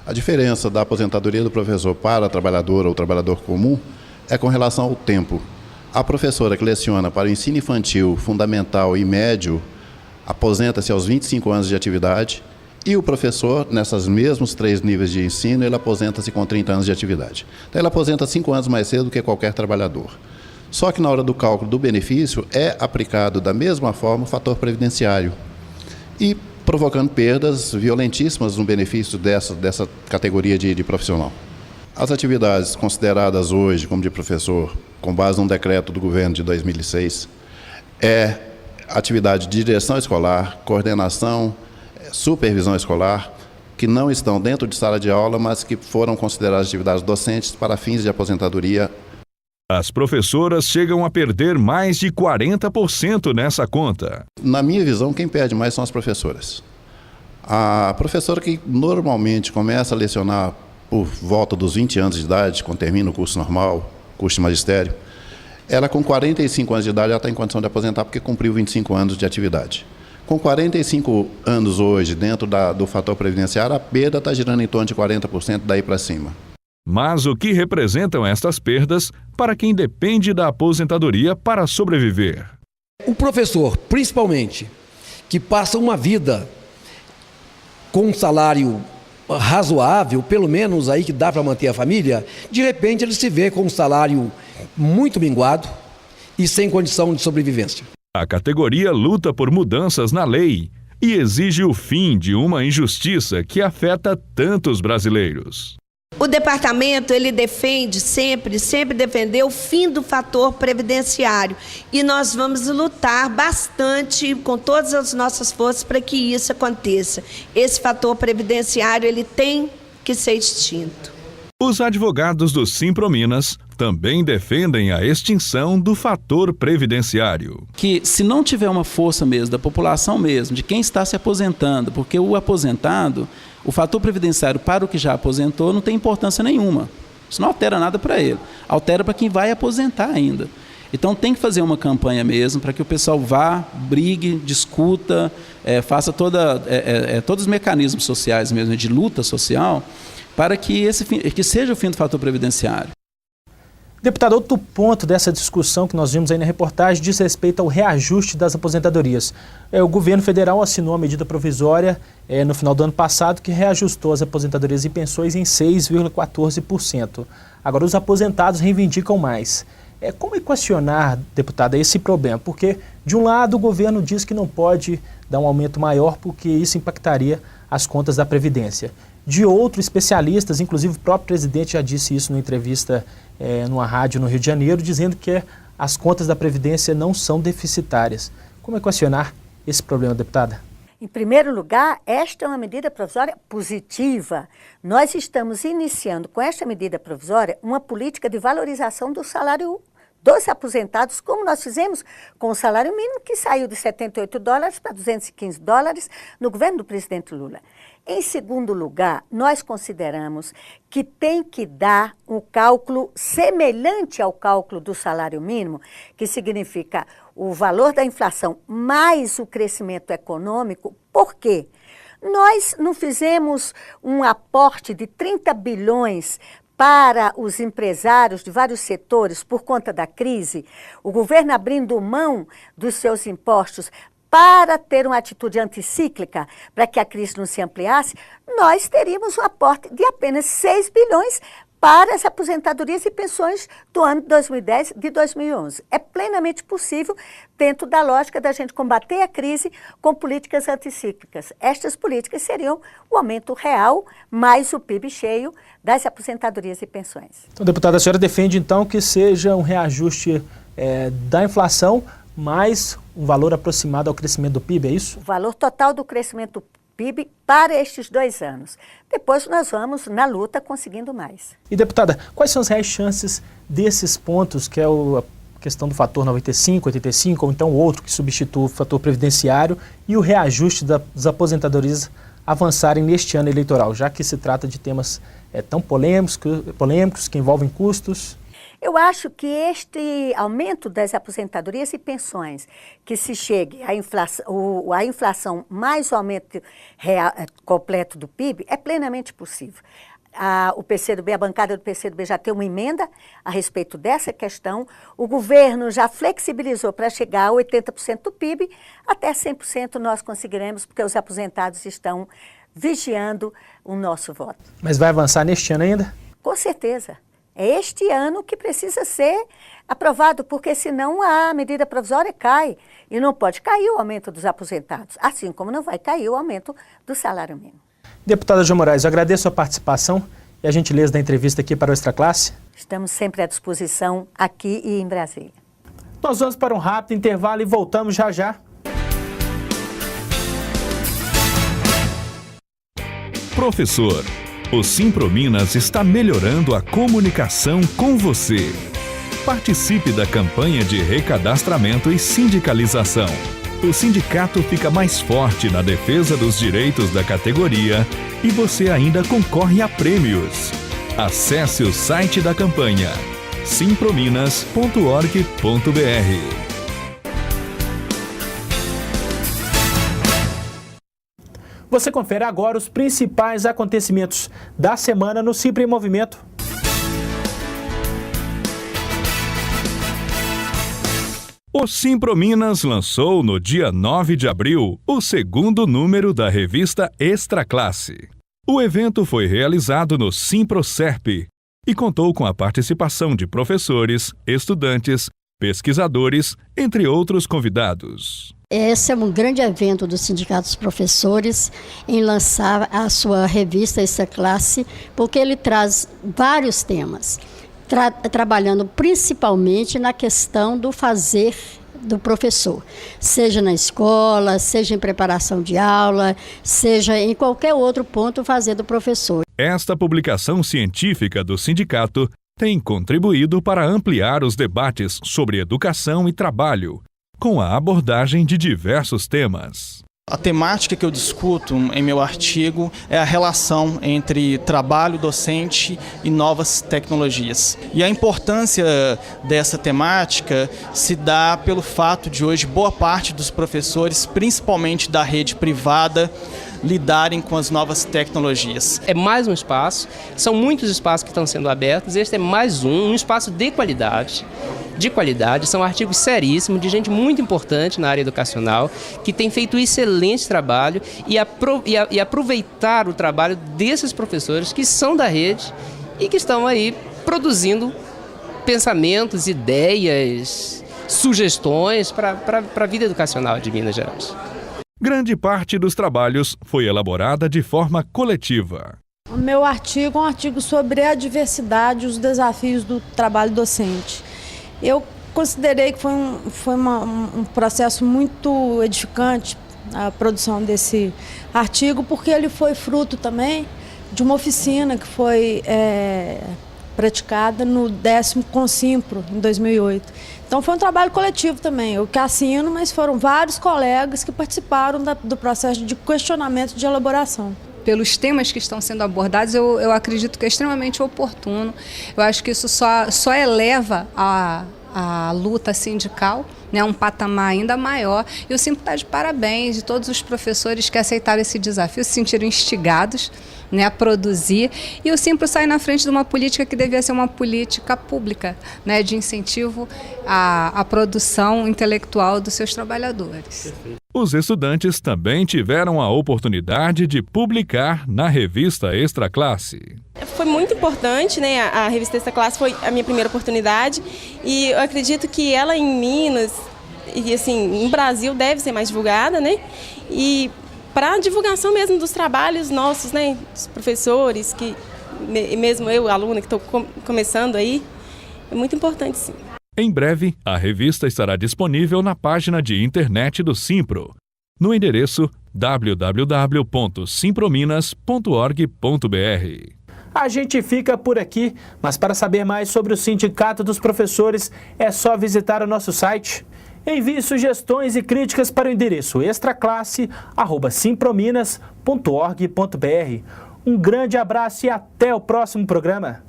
A diferença da aposentadoria do professor para a trabalhadora ou trabalhador comum é com relação ao tempo. A professora que leciona para o ensino infantil, fundamental e médio aposenta-se aos 25 anos de atividade e o professor, nesses mesmos 3 níveis de ensino, ele aposenta-se com 30 anos de atividade. Então, ele aposenta 5 anos mais cedo do que qualquer trabalhador. Só que na hora do cálculo do benefício é aplicado da mesma forma o fator previdenciário e provocando perdas violentíssimas no benefício dessa categoria de profissional. As atividades consideradas hoje como de professor, com base num decreto do governo de 2006, é atividade de direção escolar, coordenação, supervisão escolar, que não estão dentro de sala de aula, mas que foram consideradas atividades docentes para fins de aposentadoria. As professoras chegam a perder mais de 40% nessa conta. Na minha visão, quem perde mais são as professoras. A professora que normalmente começa a lecionar por volta dos 20 anos de idade, quando termina o curso normal, curso de magistério, ela com 45 anos de idade já está em condição de aposentar porque cumpriu 25 anos de atividade. Com 45 anos hoje, dentro do fator previdenciário, a perda está girando em torno de 40% daí para cima. Mas o que representam estas perdas para quem depende da aposentadoria para sobreviver? O professor, principalmente, que passa uma vida com um salário razoável, pelo menos aí que dá para manter a família, de repente ele se vê com um salário muito minguado e sem condição de sobrevivência. A categoria luta por mudanças na lei e exige o fim de uma injustiça que afeta tantos brasileiros. O departamento, ele defende sempre defendeu o fim do fator previdenciário. E nós vamos lutar bastante com todas as nossas forças para que isso aconteça. Esse fator previdenciário, ele tem que ser extinto. Os advogados do Simprominas também defendem a extinção do fator previdenciário. Que se não tiver uma força mesmo, da população mesmo, de quem está se aposentando, porque o aposentado, o fator previdenciário para o que já aposentou não tem importância nenhuma. Isso não altera nada para ele. Altera para quem vai aposentar ainda. Então tem que fazer uma campanha mesmo para que o pessoal vá, brigue, discuta, faça todos os mecanismos sociais mesmo, de luta social, para que seja o fim do fator previdenciário. Deputado, outro ponto dessa discussão que nós vimos aí na reportagem diz respeito ao reajuste das aposentadorias. O governo federal assinou a medida provisória no final do ano passado que reajustou as aposentadorias e pensões em 6,14%. Agora, os aposentados reivindicam mais. Como equacionar, deputada, esse problema? Porque, de um lado, o governo diz que não pode dar um aumento maior porque isso impactaria as contas da Previdência. De outros especialistas, inclusive o próprio presidente já disse isso numa entrevista numa rádio no Rio de Janeiro, dizendo que as contas da Previdência não são deficitárias. Como equacionar esse problema, deputada? Em primeiro lugar, esta é uma medida provisória positiva. Nós estamos iniciando com esta medida provisória uma política de valorização do salário dos aposentados, como nós fizemos com o salário mínimo, que saiu de $78 para $215 no governo do presidente Lula. Em segundo lugar, nós consideramos que tem que dar um cálculo semelhante ao cálculo do salário mínimo, que significa o valor da inflação mais o crescimento econômico. Por quê? Nós não fizemos um aporte de 30 bilhões para os empresários de vários setores por conta da crise, o governo abrindo mão dos seus impostos para ter uma atitude anticíclica, para que a crise não se ampliasse, nós teríamos um aporte de apenas 6 bilhões para as aposentadorias e pensões do ano de 2010 e de 2011. É plenamente possível dentro da lógica da gente combater a crise com políticas anticíclicas. Estas políticas seriam o aumento real mais o PIB cheio das aposentadorias e pensões. Então, deputada, a senhora defende então que seja um reajuste da inflação mais um valor aproximado ao crescimento do PIB, é isso? O valor total do crescimento do PIB para estes 2 anos. Depois nós vamos, na luta, conseguindo mais. E, deputada, quais são as reais chances desses pontos, que é a questão do fator 95, 85, ou então outro que substitui o fator previdenciário, e o reajuste das aposentadorias avançarem neste ano eleitoral, já que se trata de temas tão polêmicos, que envolvem custos? Eu acho que este aumento das aposentadorias e pensões, que se chegue à inflação mais o aumento real, completo do PIB, é plenamente possível. O PCdoB, a bancada do PCdoB já tem uma emenda a respeito dessa questão. O governo já flexibilizou para chegar a 80% do PIB, até 100% nós conseguiremos, porque os aposentados estão vigiando o nosso voto. Mas vai avançar neste ano ainda? Com certeza. É este ano que precisa ser aprovado, porque senão a medida provisória cai. E não pode cair o aumento dos aposentados, assim como não vai cair o aumento do salário mínimo. Deputada Jo Moraes, eu agradeço a participação e a gentileza da entrevista aqui para o Extra Classe. Estamos sempre à disposição aqui e em Brasília. Nós vamos para um rápido intervalo e voltamos já já. Professor, o Simprominas está melhorando a comunicação com você. Participe da campanha de recadastramento e sindicalização. O sindicato fica mais forte na defesa dos direitos da categoria e você ainda concorre a prêmios. Acesse o site da campanha simprominas.org.br. Você confere agora os principais acontecimentos da semana no Simpro em Movimento. O Simprominas lançou no dia 9 de abril o segundo número da revista Extra Classe. O evento foi realizado no Simproserp e contou com a participação de professores, estudantes, pesquisadores, entre outros convidados. Esse é um grande evento dos sindicatos professores em lançar a sua revista Extra Classe, porque ele traz vários temas. Trabalhando principalmente na questão do fazer do professor, seja na escola, seja em preparação de aula, seja em qualquer outro ponto fazer do professor. Esta publicação científica do sindicato tem contribuído para ampliar os debates sobre educação e trabalho, com a abordagem de diversos temas. A temática que eu discuto em meu artigo é a relação entre trabalho docente e novas tecnologias. E a importância dessa temática se dá pelo fato de hoje boa parte dos professores, principalmente da rede privada, lidarem com as novas tecnologias. É mais um espaço, são muitos espaços que estão sendo abertos, este é mais um espaço de qualidade. São artigos seríssimos, de gente muito importante na área educacional, que tem feito um excelente trabalho e aproveitar o trabalho desses professores que são da rede e que estão aí produzindo pensamentos, ideias, sugestões para a vida educacional de Minas Gerais. Grande parte dos trabalhos foi elaborada de forma coletiva. O meu artigo é um artigo sobre a diversidade e os desafios do trabalho docente. Eu considerei que foi um processo muito edificante a produção desse artigo, porque ele foi fruto também de uma oficina que foi praticada no 10º Consimpro, em 2008. Então foi um trabalho coletivo também, eu que assino, mas foram vários colegas que participaram do processo de questionamento de elaboração. Pelos temas que estão sendo abordados, eu acredito que é extremamente oportuno. Eu acho que isso só eleva a luta sindical, né, um patamar ainda maior. Eu sempre estou de parabéns de todos os professores que aceitaram esse desafio, se sentiram instigados, né, a produzir. E eu sempre saio na frente de uma política que devia ser uma política pública, né, de incentivo à produção intelectual dos seus trabalhadores. Os estudantes também tiveram a oportunidade de publicar na revista Extra Classe. Foi muito importante, né? A revista Extra Classe foi a minha primeira oportunidade e eu acredito que ela em Minas e assim, em Brasil deve ser mais divulgada, né? E para a divulgação mesmo dos trabalhos nossos, né? Dos professores, que mesmo eu, aluna que estou começando aí, é muito importante, sim. Em breve, a revista estará disponível na página de internet do Simpro, no endereço www.simprominas.org.br. A gente fica por aqui, mas para saber mais sobre o Sindicato dos Professores, é só visitar o nosso site. Envie sugestões e críticas para o endereço extraclasse@simprominas.org.br. Um grande abraço e até o próximo programa.